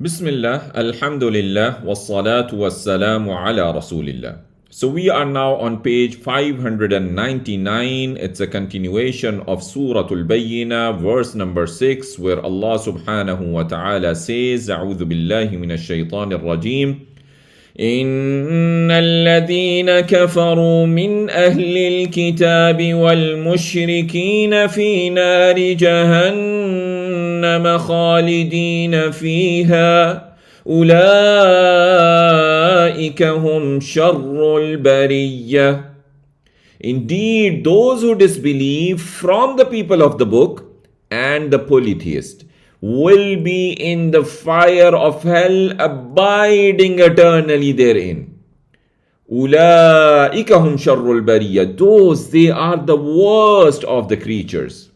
Bismillah, Alhamdulillah, wassalatu wassalamu ala Rasulillah. So we are now on page 599. It's a continuation of Surah Al-Bayyinah, verse number 6, where Allah subhanahu wa ta'ala says, A'udhu billahi minash shaitanir rajim. إن الذين كفروا من أهل الكتاب والمشركين في نار جهنم خالدين فيها أولئك هم شر البرية. Indeed, those who disbelieve from the people of the book and the polytheist will be in the fire of hell, abiding eternally therein. أولئك هم شر البرية. Those, they are the worst of the creatures.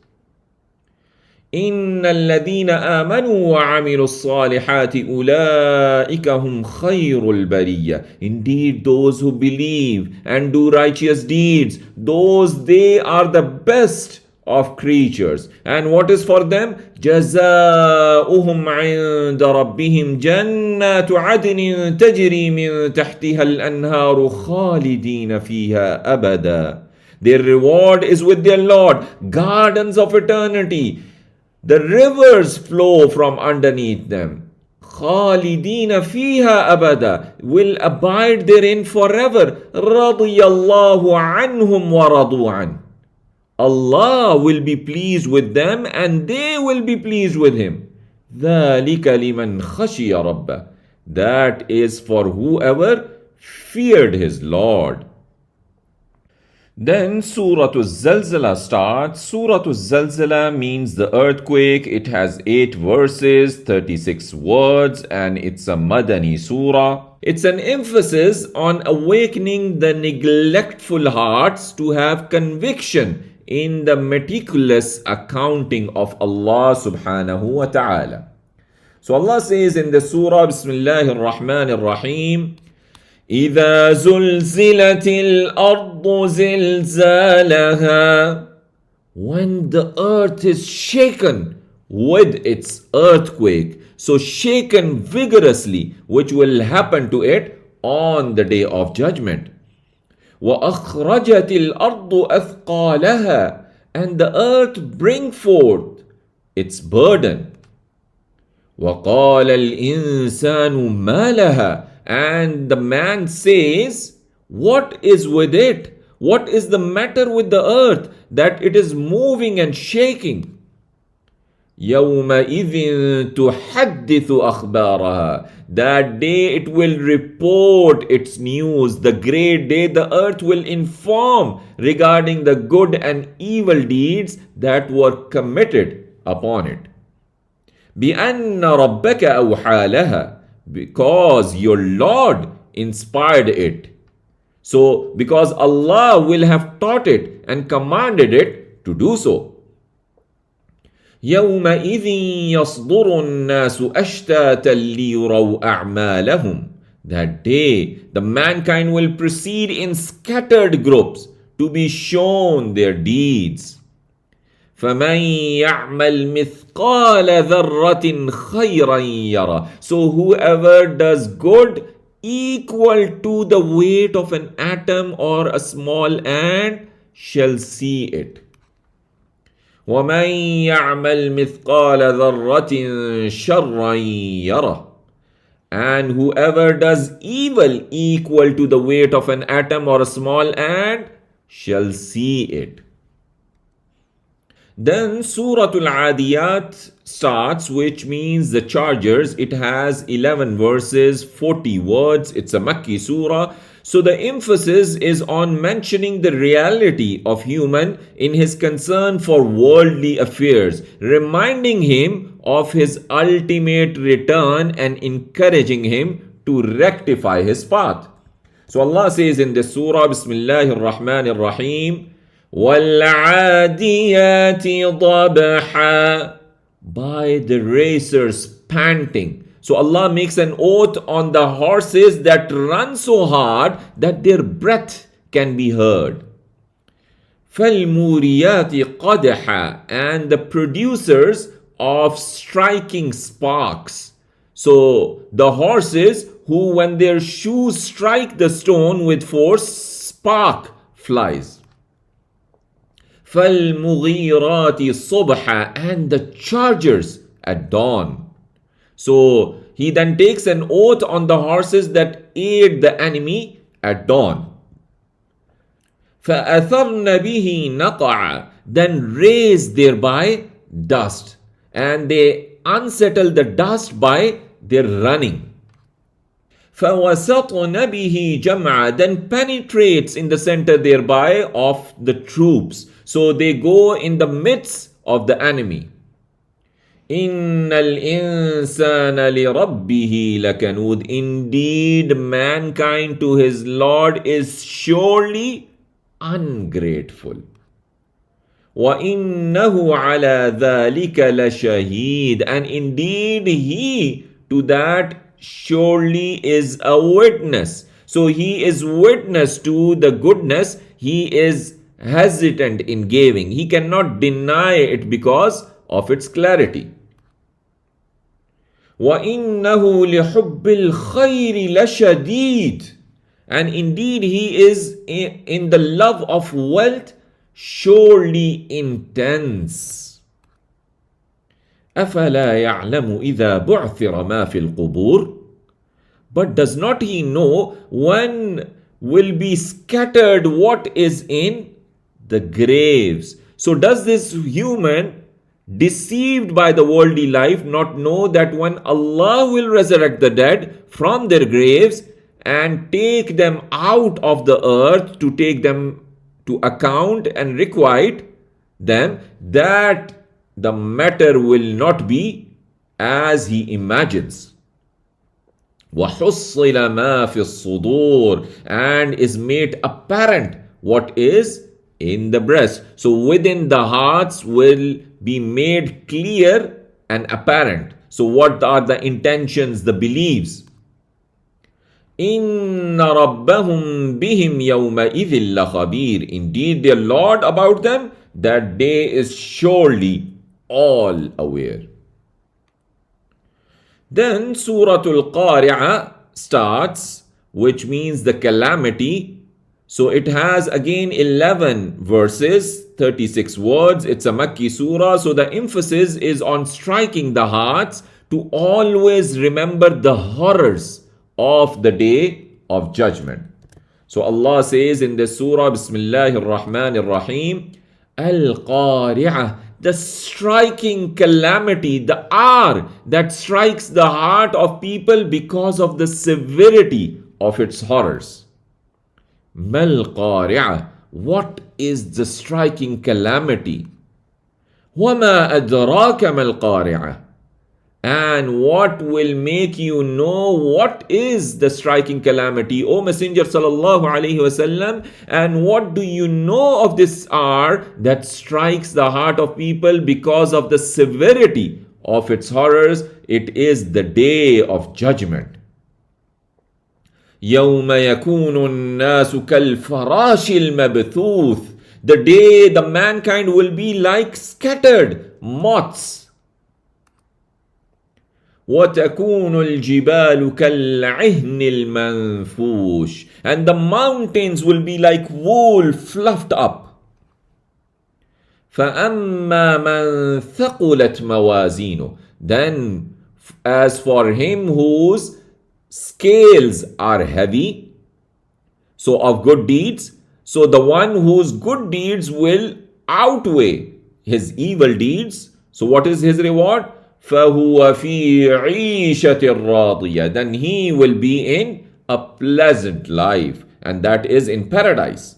إن الذين آمنوا وعملوا الصالحات أولئك هم خير البرية. Indeed, those who believe and do righteous deeds, those, they are the best of creatures. And what is for them? جزاؤهم عند ربهم جنات عدن تجري من تحتها الأنهار خالدين فيها أبدا. Their reward is with their Lord, gardens of eternity. The rivers flow from underneath them. خالدين فيها أبدا, will abide therein forever. رضي الله عنهم ورضوا عنه. Allah will be pleased with them and they will be pleased with him. ذَلِكَ لِمَنْ خَشِيَ رَبَّهُ. That is for whoever feared his Lord. Then Surah Al-Zalzala starts. Surah Al-Zalzala means the earthquake. It has 8 verses, 36 words, and it's a Madani surah. It's an emphasis on awakening the neglectful hearts to have conviction in the meticulous accounting of Allah subhanahu wa ta'ala. So Allah says in the surah, Bismillahir Rahmanir Rahim, إِذَا زُلْزِلَتِ الْأَرْضُ زِلْزَالَهَا. When the earth is shaken with its earthquake, so shaken vigorously, which will happen to it on the day of judgment. وَأَخْرَجَتِ الْأَرْضُ أَثْقَالَهَا. And the earth bring forth its burden. وَقَالَ الْإِنسَانُ مَا لَهَا. And the man says, what is with it? What is the matter with the earth that it is moving and shaking? يَوْمَئِذٍ تُحَدِّثُ أَخْبَارَهَا. That day it will report its news. The great day the earth will inform regarding the good and evil deeds that were committed upon it. بِأَنَّ رَبَّكَ أَوْحَى لَهَا. Because your Lord inspired it. So, because Allah will have taught it and commanded it to do so. يَوْمَئِذٍ يَصْدُرُ النَّاسُ أَشْتَاتًا لِيُرَوْا أَعْمَالَهُمْ. That day, the mankind will proceed in scattered groups to be shown their deeds. فَمَنْ يَعْمَلْ مِثْقَالَ ذَرَّةٍ خَيْرًا يَرَى. So whoever does good equal to the weight of an atom or a small ant shall see it. وَمَنْ يَعْمَلْ مِثْقَالَ ذَرَّةٍ شَرًّا يَرَى. And whoever does evil equal to the weight of an atom or a small ant shall see it. Then Surah Al-Adiyat starts, which means the chargers. It has 11 verses, 40 words. It's a Makki surah. So the emphasis is on mentioning the reality of human in his concern for worldly affairs, reminding him of his ultimate return and encouraging him to rectify his path. So Allah says in this surah, Bismillahir Rahmanir Rahim, وَالْعَادِيَاتِ ضَبْحًا. By the racers panting. So Allah makes an oath on the horses that run so hard that their breath can be heard. فَالْمُورِيَاتِ قَدْحًا. And the producers of striking sparks. So the horses who, when their shoes strike the stone with force, spark flies. فَالْمُغِيرَاتِ الصُّبْحَ, and the chargers at dawn. So he then takes an oath on the horses that aid the enemy at dawn. فَأَثَرْنَ بِهِ نَقَعًا, then raise thereby dust, and they unsettle the dust by their running. فَوَسَطْنَ بِهِ جَمْعًا, then penetrates in the center thereby of the troops. So they go in the midst of the enemy. إِنَّ الْإِنسَانَ لِرَبِّهِ لَكَنُودٌ, indeed mankind to his Lord is surely ungrateful. وَإِنَّهُ عَلَى ذَلِكَ لَشَهِيدٌ, and indeed he to that surely is a witness. So he is witness to the goodness he is hesitant in giving. He cannot deny it because of its clarity. وَإِنَّهُ لِحُبِّ الْخَيْرِ لَشَدِيدٌ, and indeed he is in the love of wealth surely intense. أَفَلَا يَعْلَمُ إِذَا بُعْثِرَ مَا فِي الْقُبُورِ, but does not he know when will be scattered what is in the graves? So does this human, deceived by the worldly life, not know that when Allah will resurrect the dead from their graves and take them out of the earth to take them to account and requite them, that the matter will not be as he imagines. وَحُصِّلَ مَا فِي الصُّدُورِ, and is made apparent what is in the breast. So within the hearts will be made clear and apparent. So what are the intentions, the beliefs? إِنَّ رَبَّهُمْ بِهِمْ يَوْمَئِذٍ لَخَبِيرٌ, indeed their Lord about them that day is surely all aware. Then Surah Al-Qari'ah starts, which means the calamity. So it has again 11 verses, 36 words. It's a Makki surah. So the emphasis is on striking the hearts to always remember the horrors of the day of judgment. So Allah says in this surah, Bismillahir Rahmanir Rahim, Al-Qari'ah, the striking calamity, the hour that strikes the heart of people because of the severity of its horrors. Mal Qari'ah, what is the striking calamity? Wama adraka mal qari'ah, and what will make you know what is the striking calamity, O Messenger sallallahu alaihi wasallam, and what do you know of this hour that strikes the heart of people because of the severity of its horrors? It is the day of judgment. يَوْمَ يَكُونُ النَّاسُ كَالْفَرَاشِ الْمَبْثُوثِ, the day the mankind will be like scattered moths. وَتَكُونُ الْجِبَالُ كَالْعِهْنِ الْمَنْفُوشِ, and the mountains will be like wool fluffed up. فَأَمَّا مَنْ ثَقُلَتْ مَوَازِينُهُ, then as for him whose scales are heavy, so of good deeds, so the one whose good deeds will outweigh his evil deeds, so what is his reward? فَهُوَ فِي عِيشَةٍ رَاضِيَةٍ, then he will be in a pleasant life, and that is in paradise.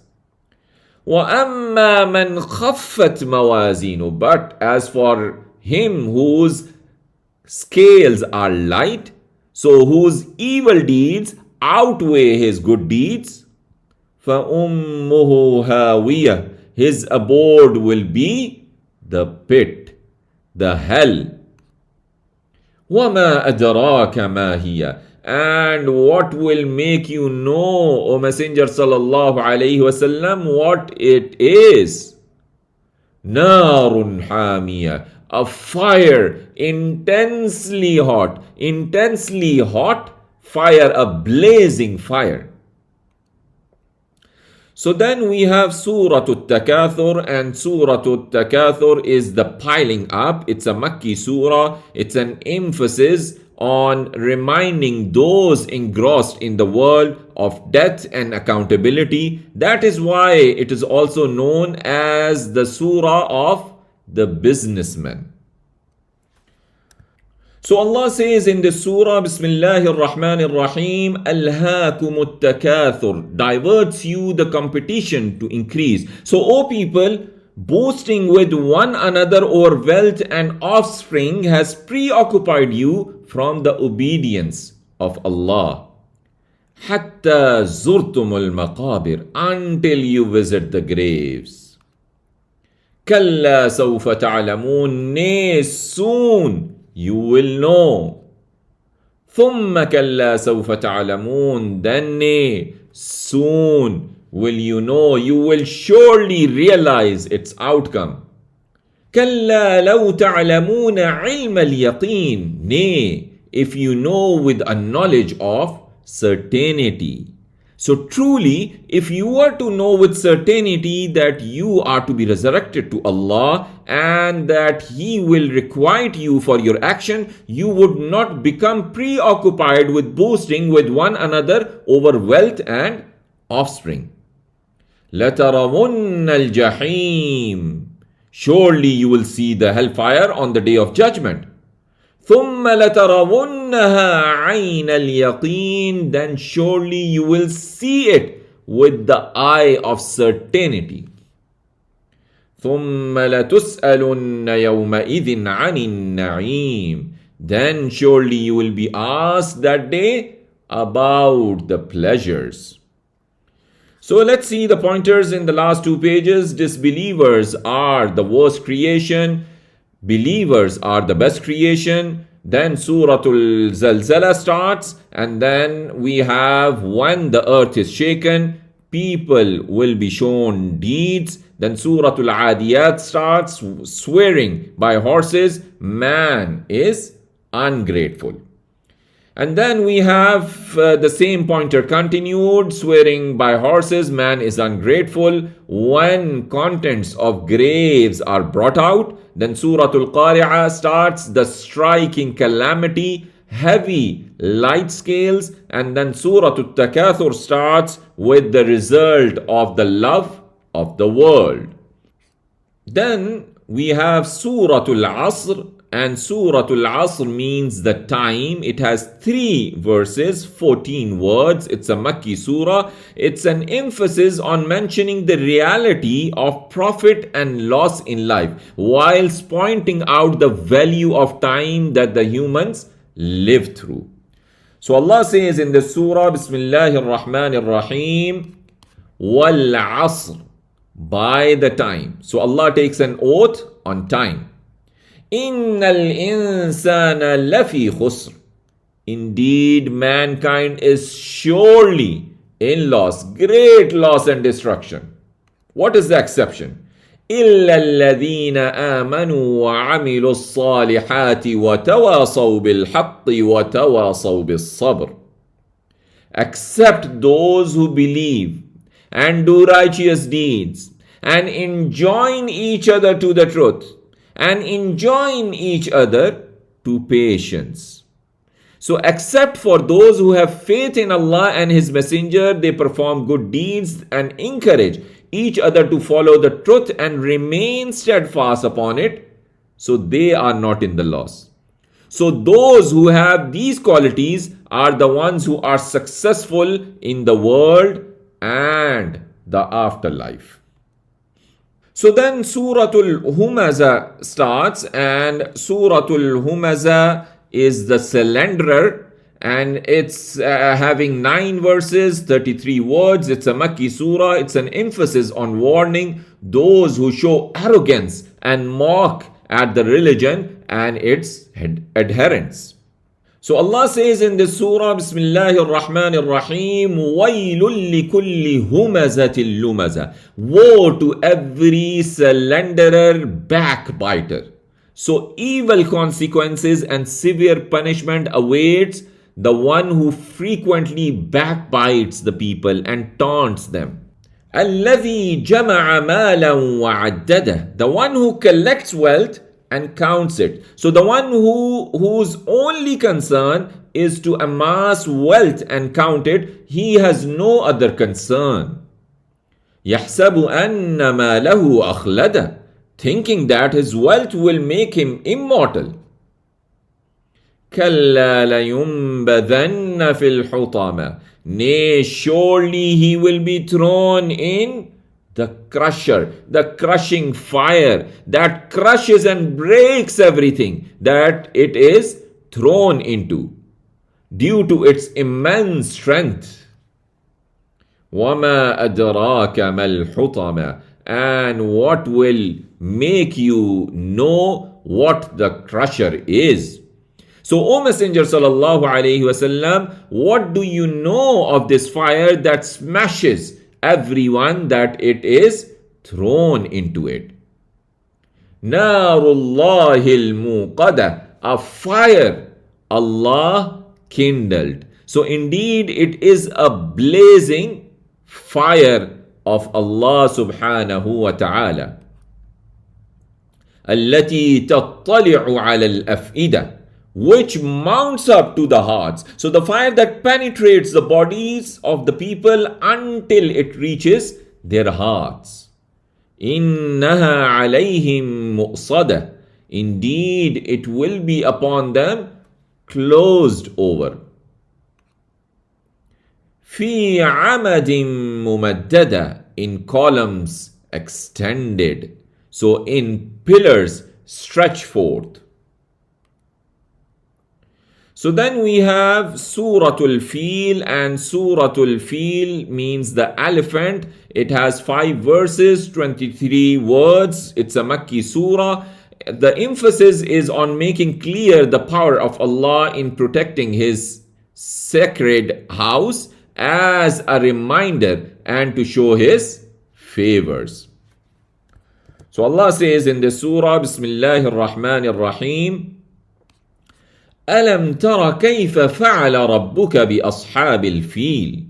وَأَمَّا مَنْ خَفَّتْ مَوَازِينُهُ, but as for him whose scales are light, so whose evil deeds outweigh his good deeds, فَأُمُّهُ هَاوِيَةٌ, his abode will be the pit, the hell. وَمَا أَدْرَاكَ مَا هِيَ, and what will make you know, O Messenger sallallahu alaihi wasallam, what it is? نَارٌ حَامِيَةٌ, a fire, intensely hot fire, a blazing fire. So then we have Surah Al-Takathur, and Surah Al-Takathur is the piling up. It's a Makki surah. It's an emphasis on reminding those engrossed in the world of death and accountability. That is why it is also known as the Surah of the businessman. So Allah says in this surah, Bismillahir Rahmanir Rahim, Alhaakumut Takathur, diverts you the competition to increase. So, O people, boasting with one another over wealth and offspring has preoccupied you from the obedience of Allah. Hatta zurtumul maqabir, until you visit the graves. Kalla sawfa ta'lamun, nay, soon you will know. ثم كلا سوف تعلمون, then nay, soon will you know, you will surely realize its outcome. كلا لو تعلمون علم اليقين, nay, if you know with a knowledge of certainty. So truly, if you were to know with certainty that you are to be resurrected to Allah and that He will requite you for your action, you would not become preoccupied with boasting with one another over wealth and offspring. لَتَرَوُنَّ الْجَحِيمِ, surely you will see the hellfire on the day of judgment. ثُمَّ لَتَرَوُنَّهَا عَيْنَ الْيَقِينِ, then surely you will see it with the eye of certainty. ثُمَّ لَتُسْأَلُنَّ يَوْمَئِذٍ عَنِ النَّعِيمِ, then surely you will be asked that day about the pleasures. So let's see the pointers in the last 2 pages. Disbelievers are the worst creation. Believers are the best creation. Then Suratul Zalzala starts, and then we have when the earth is shaken, people will be shown deeds. Then Suratul Adiyat starts, swearing by horses, man is ungrateful. And then we have the same pointer continued, swearing by horses, man is ungrateful. When contents of graves are brought out, then Suratul Qari'ah starts, the striking calamity, heavy light scales. And then Suratul Takathur starts with the result of the love of the world. Then we have Suratul Asr, and Suratul Asr means the time. It has 3 verses, 14 words. It's a Makki surah. It's an emphasis on mentioning the reality of profit and loss in life, whilst pointing out the value of time that the humans live through. So Allah says in the surah, Bismillahir Rahmanir Rahim, Wal Asr, by the time. So Allah takes an oath on time. Innal insana lafi khusr, indeed mankind is surely in loss, great loss and destruction. What is the exception? إِلَّا الَّذِينَ آمَنُوا وَعَمِلُوا الصَّالِحَاتِ وَتَوَاصَوْا بِالْحَقِّ وَتَوَاصَوْا بِالصَّبْرِ, except those who believe and do righteous deeds and enjoin each other to the truth and enjoin each other to patience. So except for those who have faith in Allah and His Messenger, they perform good deeds and encourage each other to follow the truth and remain steadfast upon it, so they are not in the loss. So those who have these qualities are the ones who are successful in the world and the afterlife. So then Suratul Humaza starts, and Suratul Humaza is the Slanderer, and it's having 9 verses, 33 words. It's a Makki surah. It's an emphasis on warning those who show arrogance and mock at the religion and its adherents. So Allah says in this surah, Bismillahir Rahmanir Rahim, Wailul likulli humazatil lumaza, woe to every slanderer, backbiter. So evil consequences and severe punishment awaits the one who frequently backbites the people and taunts them. الذي جمع مالا وعدده, the one who collects wealth and counts it. So the one whose only concern is to amass wealth and count it, he has no other concern. يحسب أن ماله أخلده, thinking that his wealth will make him immortal. كلا لينبذن في الحطمة, nay, surely he will be thrown in the crusher, the crushing fire that crushes and breaks everything that it is thrown into due to its immense strength. وَمَا أَدْرَاكَ مَا الْحُطَمَةُ, and what will make you know what the crusher is? So, O Messenger sallallahu alaihi wasallam, what do you know of this fire that smashes everyone that it is thrown into it? Narullahil muqada, a fire Allah kindled. So indeed it is a blazing fire of Allah subhanahu wa ta'ala. التي تطلع على الأفئدة, which mounts up to the hearts. So the fire that penetrates the bodies of the people until it reaches their hearts. إنها عليهم مؤصدة, indeed it will be upon them closed over. في عمد ممددة, in columns extended. So in pillars stretch forth. So then we have Suratul Fil, and Suratul Fil means the elephant. It has 5 verses, 23 words. It's a Makki surah. The emphasis is on making clear the power of Allah in protecting His sacred house as a reminder and to show His favors. So Allah says in the surah, Bismillahir Rahmanir Rahim, أَلَمْ تَرَ كَيْفَ فَعَلَ رَبُّكَ بِأَصْحَابِ الْفِيلِ,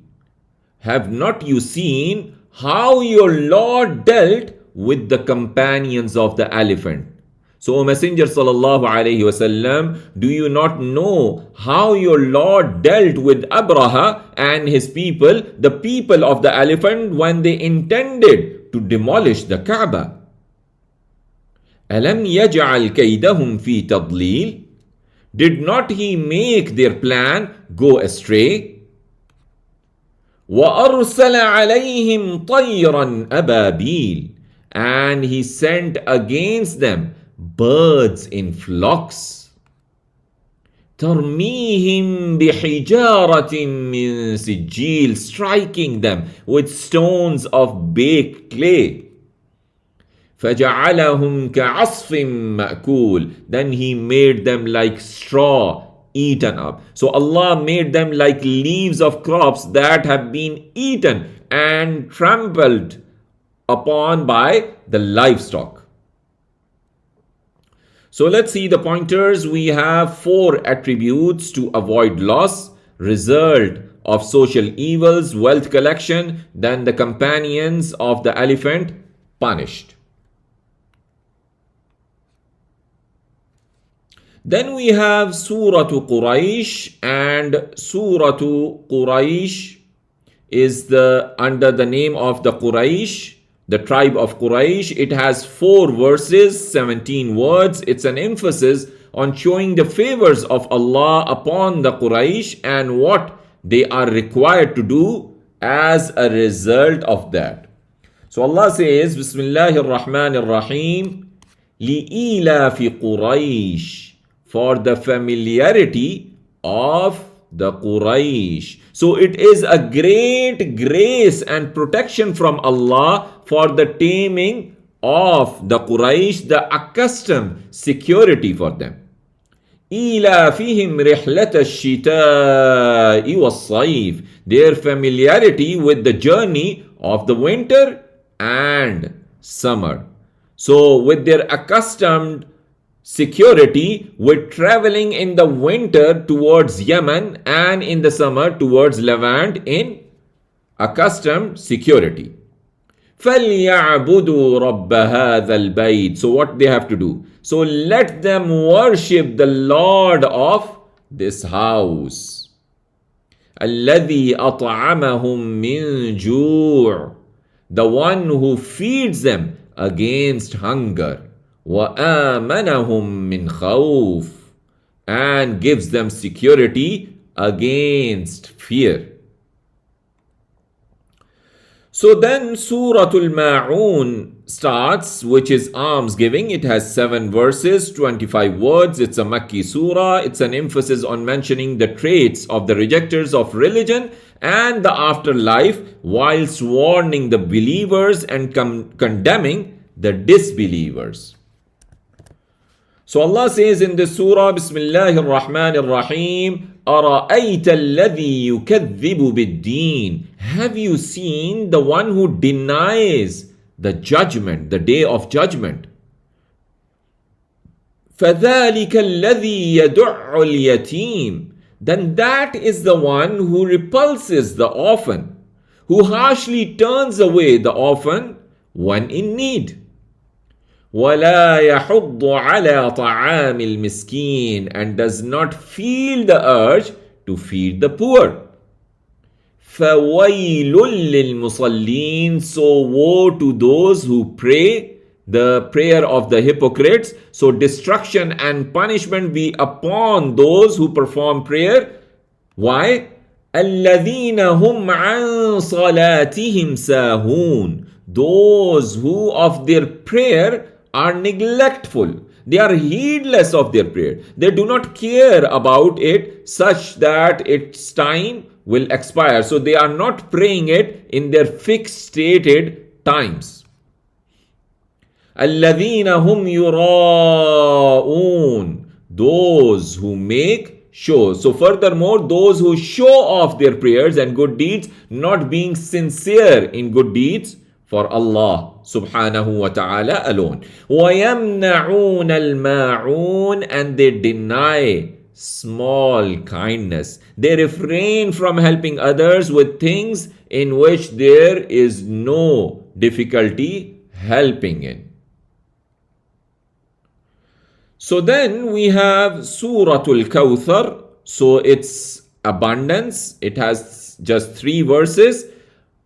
have not you seen how your Lord dealt with the companions of the elephant? So, O Messenger sallallahu alayhi wasallam, do you not know how your Lord dealt with Abraha and his people, the people of the elephant, when they intended to demolish the Kaaba? أَلَمْ يَجْعَلْ كَيْدَهُمْ فِي تَضْلِيلٍ, did not He make their plan go astray? وَأَرْسَلَ عَلَيْهِمْ طَيْرًا أَبَابِيلَ, and He sent against them birds in flocks. تَرْمِيهِمْ بِحِجَارَةٍ مِّن سِجِّيلٍ, striking them with stones of baked clay. فَجَعَلَهُمْ كَعَصْفٍ مَأْكُولٍ, then He made them like straw eaten up. So Allah made them like leaves of crops that have been eaten and trampled upon by the livestock. So let's see the pointers. We have 4 attributes to avoid loss, result of social evils, wealth collection, then the companions of the elephant punished. Then we have Surah Quraysh, and Surah Quraysh is under the name of the Quraysh, the tribe of Quraysh. It has 4 verses, 17 words. It's an emphasis on showing the favors of Allah upon the Quraysh and what they are required to do as a result of that. So Allah says, Bismillahir Rahmanir Rahim, لِإِيلَافِ قُرَيْشٍ, for the familiarity of the Quraysh. So it is a great grace and protection from Allah for the taming of the Quraysh, the accustomed security for them. إِيلَافِهِمْ رِحْلَةَ الشِّتَاءِ وَالصَّيْفِ, their familiarity with the journey of the winter and summer. So with their accustomed security with traveling in the winter towards Yemen and in the summer towards Levant in accustomed security. فَلْيَعْبُدُوا رَبَّ هَذَا الْبَيْتِ. So what they have to do? So let them worship the Lord of this house. الَّذِي أَطْعَمَهُم مِّن جُوعٍ. The one who feeds them against hunger. وَآمَنَهُم مِّن خَوْفٍ. And gives them security against fear. So then Surah Al-Ma'un starts, which is almsgiving. It has 7 verses, 25 words. It's a Makki surah. It's an emphasis on mentioning the traits of the rejectors of religion and the afterlife, whilst warning the believers and condemning the disbelievers. So Allah says in this surah, Bismillahir Rahmanir Rahim, أَرَأَيْتَ الَّذِي يُكَذِّبُ بِالدِّينِ. Have you seen the one who denies the judgment, the day of judgment? فَذَلِكَ الَّذِي يَدُعُّ الْيَتِيمِ. Then that is the one who repulses the orphan, who harshly turns away the orphan when in need. وَلَا يَحُضُّ عَلَى طَعَامِ الْمِسْكِينِ. And does not feel the urge to feed the poor. فَوَيْلٌ لِلْمُصَلِّينَ. So woe to those who pray the prayer of the hypocrites. So destruction and punishment be upon those who perform prayer. Why? الَّذِينَ هُمْ عَنْ صَلَاتِهِمْ سَاهُونَ. Those who of their prayer are neglectful. They are heedless of their prayer. They do not care about it such that its time will expire. So they are not praying it in their fixed stated times. الَّذِينَ هُمْ يُرَاءُونَ. Those who make show. So furthermore, those who show off their prayers and good deeds, not being sincere in good deeds for Allah subhanahu wa ta'ala alone. وَيَمْنَعُونَ الْمَاعُونَ. And they deny small kindness. They refrain from helping others with things in which there is no difficulty helping in. So then we have Surah Al-Kawthar. So it's abundance. It has just 3 verses.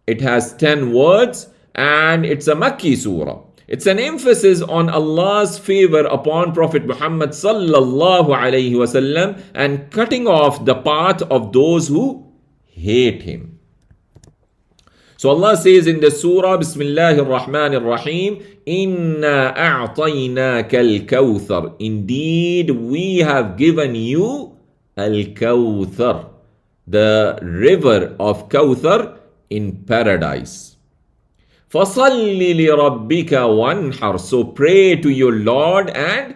It has 10 words. And it's a Makki surah. It's an emphasis on Allah's favor upon Prophet Muhammad sallallahu alayhi wasallam and cutting off the path of those who hate him. So Allah says in the surah, Bismillahir Rahmanir Rahim, Inna a'tainaka al-kawthar. Indeed, we have given you al-kawthar, the river of Kawthar in paradise. فَصَلِّ لِرَبِّكَ وَانْحَرْ. So pray to your Lord and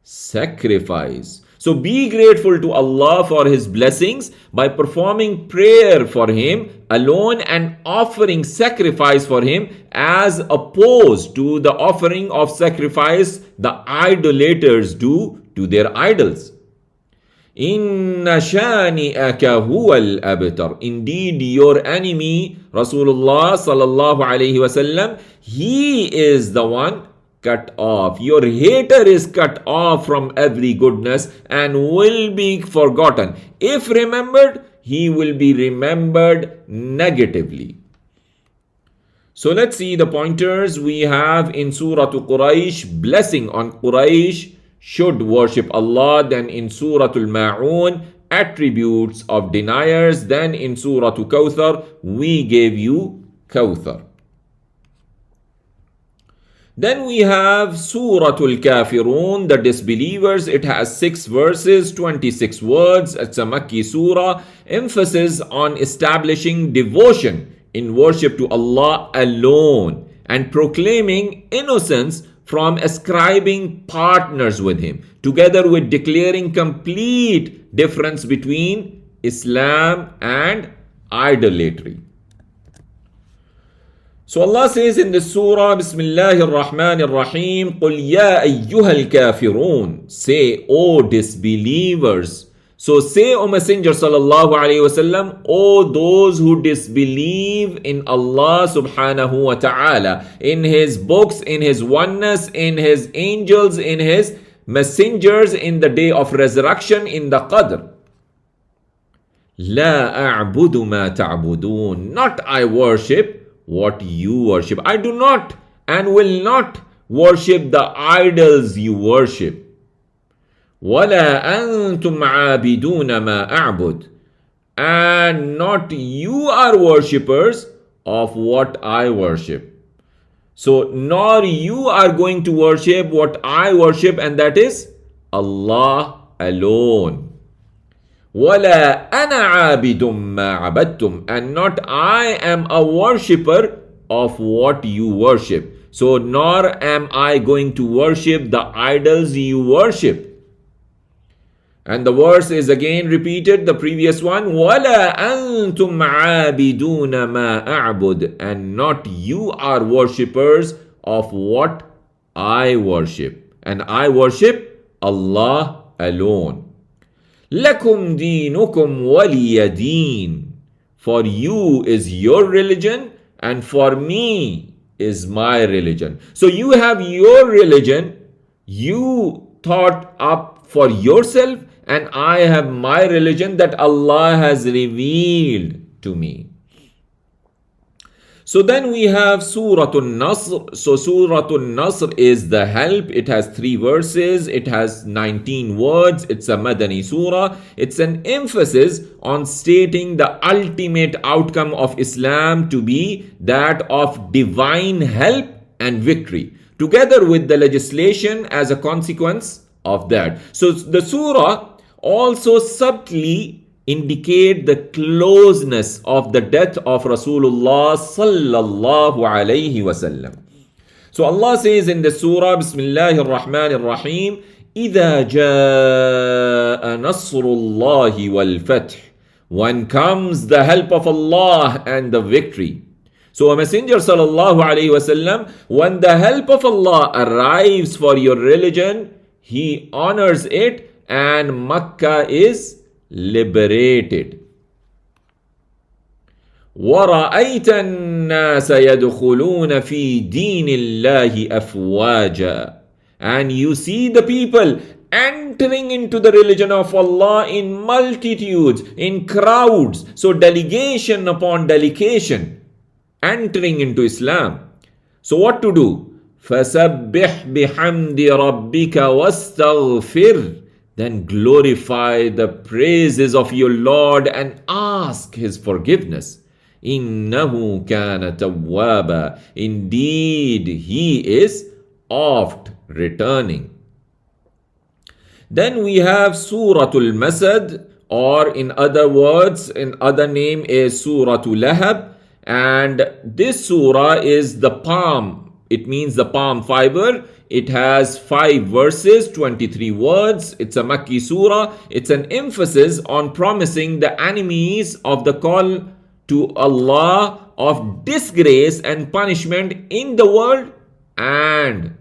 sacrifice. So be grateful to Allah for His blessings by performing prayer for Him alone and offering sacrifice for Him, as opposed to the offering of sacrifice the idolaters do to their idols. Inna shani'aka huwal abtar. Indeed, your enemy, Rasulullah sallallahu alayhi wasallam, he is the one cut off. Your hater is cut off from every goodness and will be forgotten. If remembered, he will be remembered negatively. So let's see the pointers we have in Surah Quraysh, blessing on Quraysh should worship Allah. Then in Surah Al-Ma'un, attributes of deniers. Then in Surah Kawthar, we gave you Kawthar. Then we have Surah Al-Kafirun, the disbelievers. It has 6 verses, 26 words. It's a Makki surah. Emphasis on establishing devotion in worship to Allah alone and proclaiming innocence from ascribing partners with Him, together with declaring complete difference between Islam and idolatry. So Allah says in the surah, Bismillahir Rahmanir Rahim, قُلْ يَا أَيُّهَا الْكَافِرُونَ. Say, O disbelievers. So say, O Messenger sallallahu alayhi wasallam, O those who disbelieve in Allah subhanahu wa ta'ala, in His books, in His oneness, in His angels, in His messengers, in the day of resurrection, in the Qadr. لا أعبد ما تعبدون. Not I worship what you worship. I do not and will not worship the idols you worship. ولا أنتم عابدون ما أعبد. And not you are worshippers of what I worship. So nor you are going to worship what I worship, and that is Allah alone. وَلَا أَنَا عَابِدٌ مَا عَبَدْتُمْ. And not I am a worshipper of what you worship. So nor am I going to worship the idols you worship. And the verse is again repeated, the previous one, وَلَا أَنْتُمْ عَابِدُونَ مَا أَعْبُدُ. And not you are worshippers of what I worship. And I worship Allah alone. لَكُمْ دِينُكُمْ وَلِيَ دِينٌ. For you is your religion, and for me is my religion. So you have your religion, you thought up for yourself, and I have my religion that Allah has revealed to me. So then we have Surah An-Nasr. So Surah An-Nasr is the help. It has 3 verses. It has 19 words. It's a Madani surah. It's an emphasis on stating the ultimate outcome of Islam to be that of divine help and victory, together with the legislation as a consequence of that. So the surah also subtly indicate the closeness of the death of Rasulullah sallallahu alayhi wasallam. So Allah says in the surah, Bismillahir Rahmanir Rahim, إِذَا جَاءَ نَصْرُ اللَّهِ وَالْفَتْحِ. When comes the help of Allah and the victory. So a Messenger sallallahu alayhi wasallam, when the help of Allah arrives for your religion, he honors it and Makkah is liberated. وَرَأَيْتَ النَّاسَ يَدْخُلُونَ فِي دِينِ اللَّهِ أَفْوَاجًا. And you see the people entering into the religion of Allah in multitudes, in crowds. So delegation upon delegation, entering into Islam. So what to do? فَسَبِّحْ بِحَمْدِ رَبِّكَ وَاسْتَغْفِرْ. Then glorify the praises of your Lord and ask His forgiveness. إِنَّهُ كَانَ تَوَّابًا. Indeed, He is oft returning. Then we have Suratul Masad, or in other words, in other name is Suratul Lahab. And this surah is the palm. It means the palm fiber. It has 5 verses, 23 words. It's a Makki surah. It's an emphasis on promising the enemies of the call to Allah of disgrace and punishment in the world and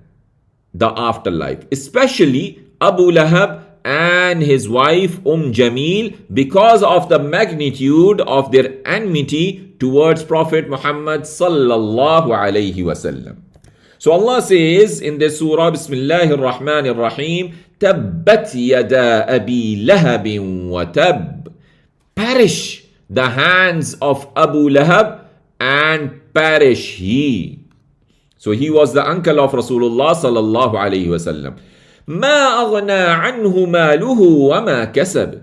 the afterlife, especially Abu Lahab and his wife Jamil, because of the magnitude of their enmity towards Prophet Muhammad sallallahu alayhi wasallam. So Allah says in the surah, Bismillahir Rahmanir Rahim, Tabbat yada abi lahabin wa tab. Perish the hands of Abu Lahab and perish he. So he was the uncle of Rasulullah sallallahu alayhi wasallam. ما أغنى عنه ماله وما كسب.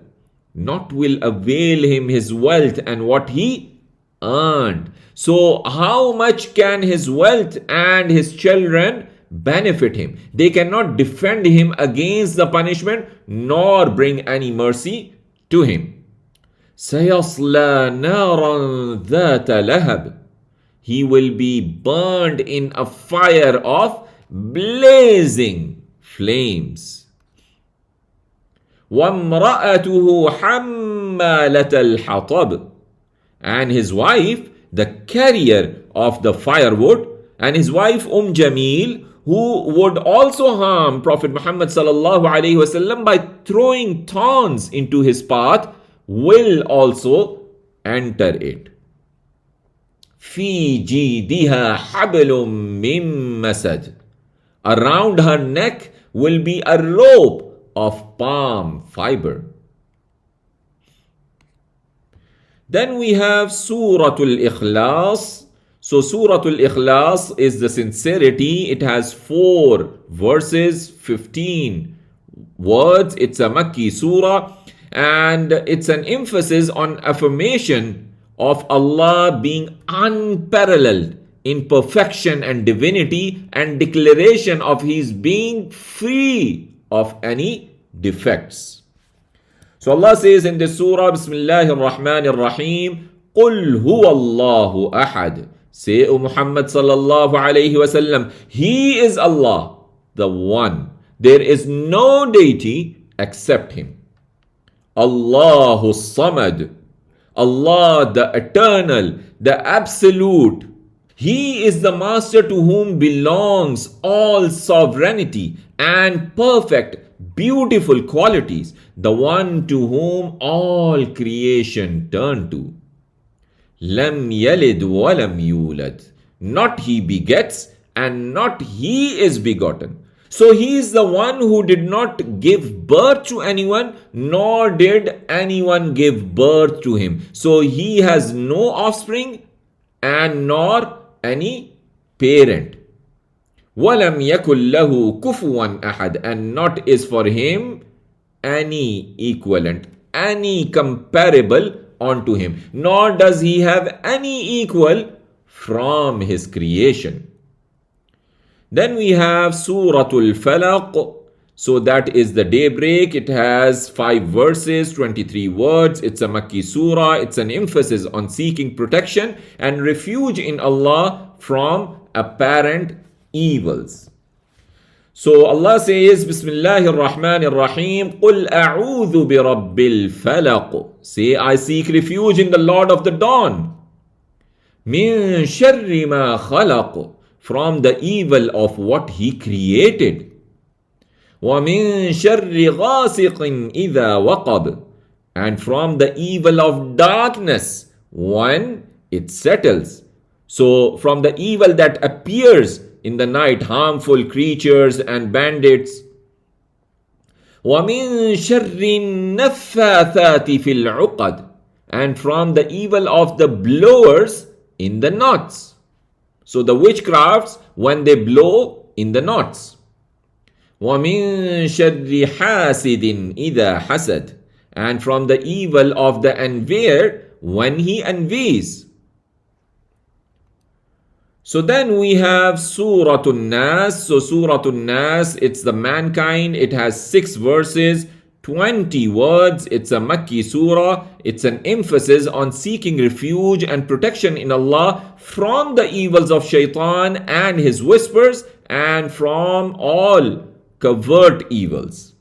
Not will avail him his wealth and what he earned. So how much can his wealth and his children benefit him? They cannot defend him against the punishment nor bring any mercy to him. سيصلى نارا ذات لهب. He will be burned in a fire of blazing flames. وامرأته حمالة الحطب. And his wife, the carrier of the firewood, and his wife Jamil, who would also harm Prophet Muhammad sallallahu alaihi wasallam by throwing thorns into his path, will also enter it. في جيدها حبل من مسد. Around her neck will be a rope of palm fiber. Then we have Surah Al-Ikhlas. So Surah Al-Ikhlas is the sincerity. It has 4 verses, 15 words. It's a Makki surah, and it's an emphasis on affirmation of Allah being unparalleled in perfection and divinity, and declaration of His being free of any defects. So Allah says in this surah, Bismillahir Rahmanir Rahim, قُلْ هُوَ اللَّهُ أَحَدٌ. Say, O Muhammad sallallahu alayhi wasallam, He is Allah, the One. There is no deity except Him. Allahu Samad. Allah, the Eternal, the Absolute. He is the Master to whom belongs all sovereignty and perfect, beautiful qualities, the one to whom all creation turn to. Lam yalid walam yulad. Not he begets and not he is begotten. So he is the one who did not give birth to anyone, nor did anyone give birth to him. So he has no offspring and nor any parent. وَلَمْ يَكُنْ لَهُ كُفُوًا أَحَدٌ. And not is for him any equivalent, any comparable unto him, nor does he have any equal from his creation. Then we have Surah Al-Falaq. So that is the daybreak. It has 5 verses, 23 words. It's a Makki surah. It's an emphasis on seeking protection and refuge in Allah from apparent evils. So Allah says, Bismillahir Rahmanir Rahim, قُلْ أَعُوذُ بِرَبِّ الْفَلَقِ. Say, I seek refuge in the Lord of the Dawn. مِن شَرِّ مَا خَلَقُ. From the evil of what He created. وَمِن شَرِّ غَاسِقٍ إِذَا وَقَبَ. And from the evil of darkness when it settles. So from the evil that appears in the night, harmful creatures and bandits. وَمِن شَرِّ النَّفَّاثَاتِ فِي الْعُقَدِ. And from the evil of the blowers in the knots. So the witchcrafts when they blow in the knots. وَمِن شَرِّ حَاسِدٍ إِذَا حَسَدٍ. And from the evil of the envier when he envies. So then we have Surah An-Nas. So Surah An-Nas, it's the mankind. It has 6 verses, 20 words. It's a Makki surah. It's an emphasis on seeking refuge and protection in Allah from the evils of shaitan and his whispers, and from all covert evils.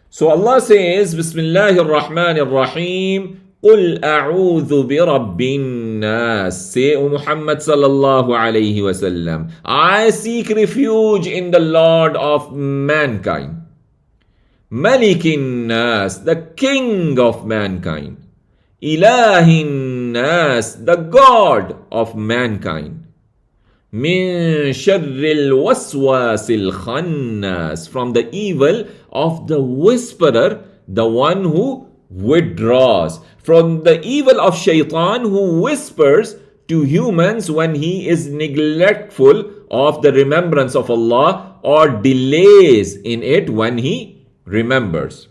So Allah says, Bismillahir Rahmanir Rahim, قُلْ أَعُوذُ بِرَبِّ النَّاسِ. Say, O Muhammad sallallahu alayhi wasallam, I seek refuge in the Lord of mankind. Malikin Nas, the King of mankind. Ilahin Nas, the God of mankind. Min sharril waswasil khannas. From the evil of the whisperer, the one who withdraws. From the evil of shaitan, who whispers to humans when he is neglectful of the remembrance of Allah, or delays in it when he remembers.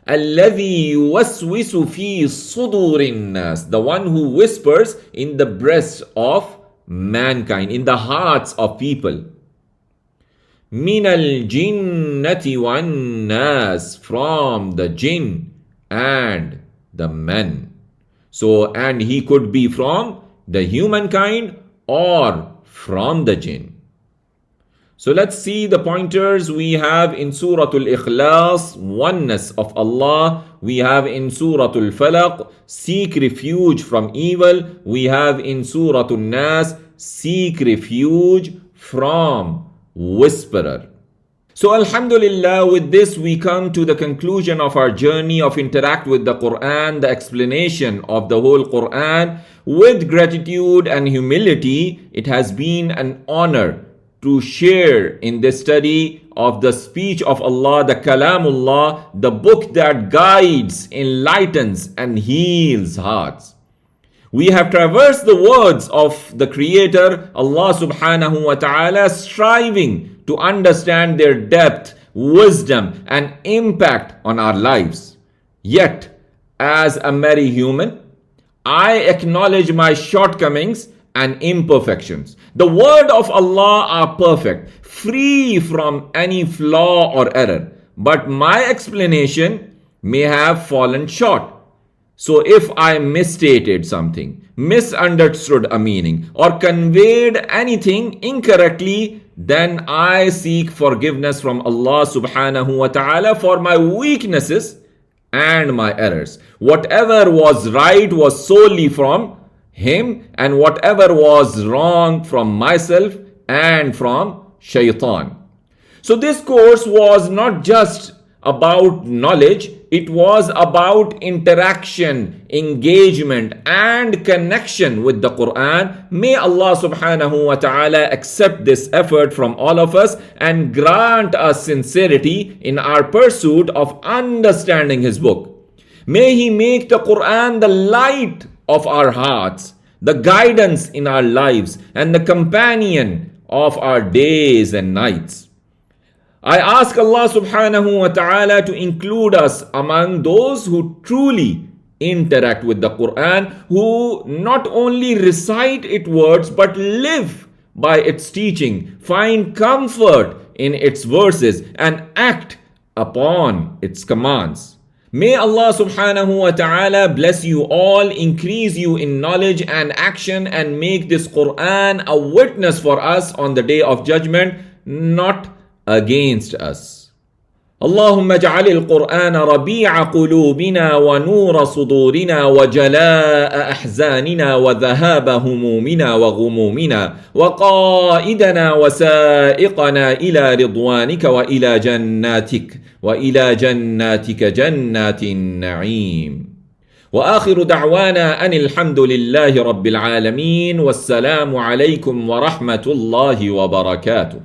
الَّذِي يُوَسْوِسُ فِي صُدُورِ النَّاسِ. The one who whispers in the breasts of mankind, in the hearts of people. مِنَ الْجِنَّةِ وَالنَّاسِ. From the jinn and the men. So, and he could be from the humankind or from the jinn. So let's see the pointers we have in Surah Al-Ikhlas, oneness of Allah, we have in Surah Al-Falaq, seek refuge from evil. We have in Surah An-Nas, seek refuge from whisperer. So Alhamdulillah, with this we come to the conclusion of our journey of interact with the Quran, the explanation of the whole Quran. With gratitude and humility, it has been an honor to share in this study of the speech of Allah, the Kalamullah, the book that guides, enlightens and heals hearts. We have traversed the words of the Creator, Allah subhanahu wa ta'ala, striving to understand their depth, wisdom and impact on our lives. Yet, as a merry human, I acknowledge my shortcomings and imperfections. The word of Allah are perfect, free from any flaw or error. But my explanation may have fallen short. So if I misstated something, misunderstood a meaning, or conveyed anything incorrectly, then I seek forgiveness from Allah subhanahu wa ta'ala for my weaknesses and my errors. Whatever was right was solely from Him, and whatever was wrong from myself and from shaitan. So this course was not just about knowledge, it was about interaction, engagement and connection with the Quran. May Allah subhanahu wa ta'ala accept this effort from all of us and grant us sincerity in our pursuit of understanding His book. May He make the Quran the light of our hearts, the guidance in our lives and the companion of our days and nights. I ask Allah subhanahu wa ta'ala to include us among those who truly interact with the Quran, who not only recite its words but live by its teaching, find comfort in its verses and act upon its commands. May Allah subhanahu wa ta'ala bless you all, increase you in knowledge and action, and make this Quran a witness for us on the day of judgment, not against us. اللهم اجعل القرآن ربيع قلوبنا ونور صدورنا وجلاء أحزاننا وذهاب همومنا وغمومنا وقائدنا وسائقنا إلى رضوانك وإلى جناتك جنات النعيم. وآخر دعوانا أن الحمد لله رب العالمين، والسلام عليكم ورحمة الله وبركاته.